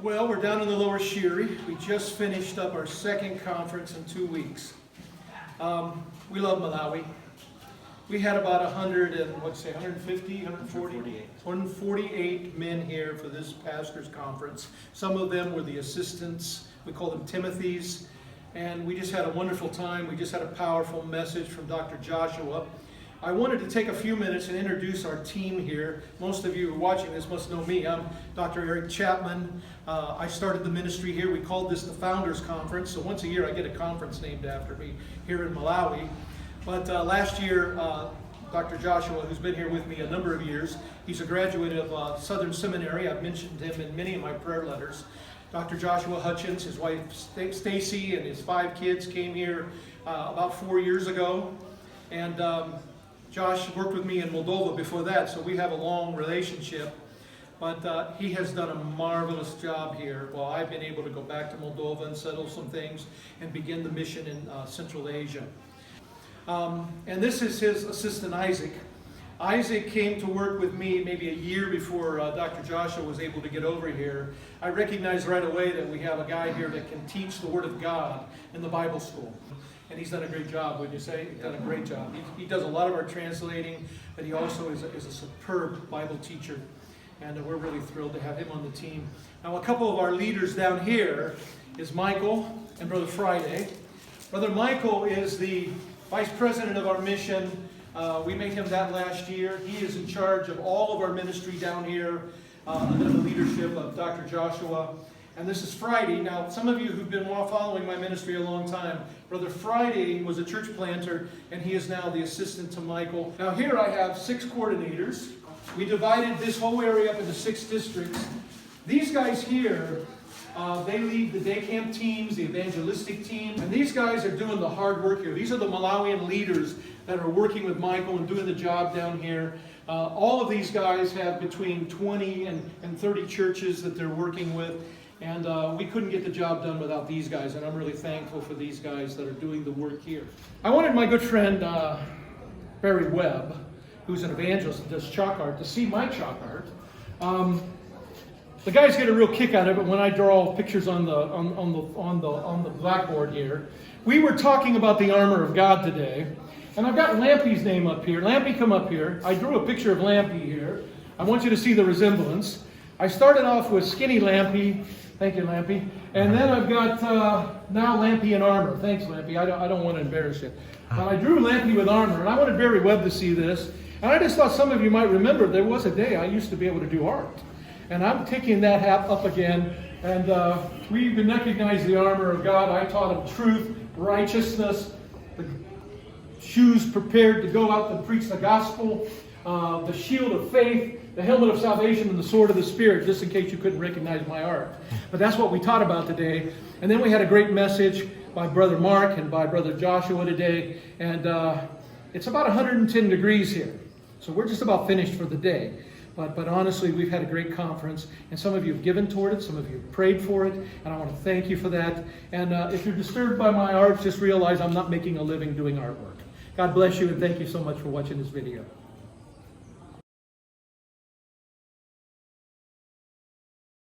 Well, we're down in the Lower Shiri. We just finished up our second conference in 2 weeks. We love Malawi. We had about 148 men here for this pastor's conference. Some of them were the assistants. We call them Timothys. And we just had a wonderful time. We just had a powerful message from Dr. Joshua. I wanted to take a few minutes and introduce our team here. Most of you who are watching this must know me. I'm Dr. Eric Chapman. I started the ministry here. We called this the Founders Conference. So once a year I get a conference named after me here in Malawi. But last year, Dr. Joshua, who's been here with me a number of years, he's a graduate of Southern Seminary. I've mentioned him in many of my prayer letters. Dr. Joshua Hutchins, his wife Stacy, and his 5 kids came here about 4 years ago. And Josh worked with me in Moldova before that, so we have a long relationship. But he has done a marvelous job here while I've been able to go back to Moldova and settle some things and begin the mission in Central Asia. And this is his assistant, Isaac. Isaac came to work with me maybe a year before Dr. Joshua was able to get over here. I recognized right away that we have a guy here that can teach the Word of God in the Bible school. And he's done a great job, wouldn't you say? He's done a great job. He does a lot of our translating, but he also is a superb Bible teacher. And we're really thrilled to have him on the team. Now, a couple of our leaders down here is Michael and Brother Friday. Brother Michael is the vice president of our mission. We made him that last year. He is in charge of all of our ministry down here under the leadership of Dr. Joshua. And this is Friday. Now, some of you who've been following my ministry a long time, Brother Friday was a church planter, and he is now the assistant to Michael. Now, here I have 6 coordinators. We divided this whole area up into 6 districts. These guys here, they lead the day camp teams, the evangelistic team, and these guys are doing the hard work here. These are the Malawian leaders that are working with Michael and doing the job down here. All of these guys have between 20 and 30 churches that they're working with. And we couldn't get the job done without these guys, and I'm really thankful for these guys that are doing the work here. I wanted my good friend Barry Webb, who's an evangelist and does chalk art, to see my chalk art. The guys get a real kick out of it when I draw pictures on the blackboard here. We were talking about the armor of God today, and I've got Lampy's name up here. Lampy, come up here. I drew a picture of Lampy here. I want you to see the resemblance. I started off with skinny Lampy. Thank you, Lampy. And then I've got now Lampy in armor. Thanks, Lampy. I don't want to embarrass you. But I drew Lampy with armor, and I wanted Barry Webb to see this. And I just thought some of you might remember there was a day I used to be able to do art. And I'm taking that hat up again. And we even recognize the armor of God. I taught him truth, righteousness, the shoes prepared to go out and preach the gospel, the shield of faith, the helmet of salvation, and the sword of the Spirit, just in case you couldn't recognize my art. But that's what we taught about today. And then we had a great message by Brother Mark and by Brother Joshua today. And it's about 110 degrees here. So we're just about finished for the day. But honestly, we've had a great conference. And some of you have given toward it. Some of you have prayed for it. And I want to thank you for that. And if you're disturbed by my art, just realize I'm not making a living doing artwork. God bless you, and thank you so much for watching this video.